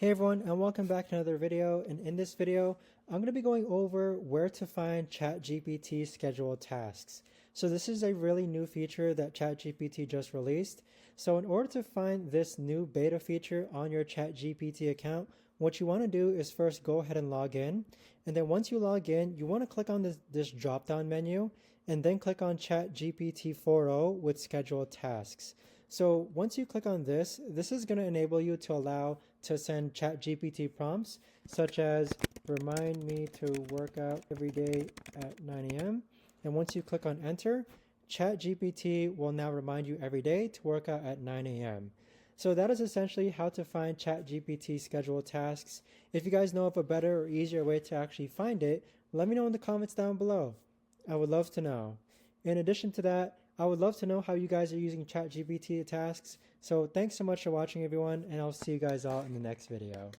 Hey everyone, and welcome back to another video. And in this video, I'm going to be going over where to find ChatGPT scheduled tasks. So this is a really new feature that ChatGPT just released. So in order to find this new beta feature on your ChatGPT account, what you want to do is first go ahead and log in. And then once you log in, you want to click on this drop-down menu and then click on ChatGPT 4.0 with scheduled tasks. So once you click on this is going to enable you to allow to send ChatGPT prompts such as remind me to work out every day at 9 a.m. And once you click on enter, ChatGPT will now remind you every day to work out at 9 a.m. So that is essentially how to find ChatGPT scheduled tasks. If you guys know of a better or easier way to actually find it, let me know in the comments down below. I would love to know. In addition to that, I would love to know how you guys are using ChatGPT tasks. So thanks so much for watching everyone, and I'll see you guys all in the next video.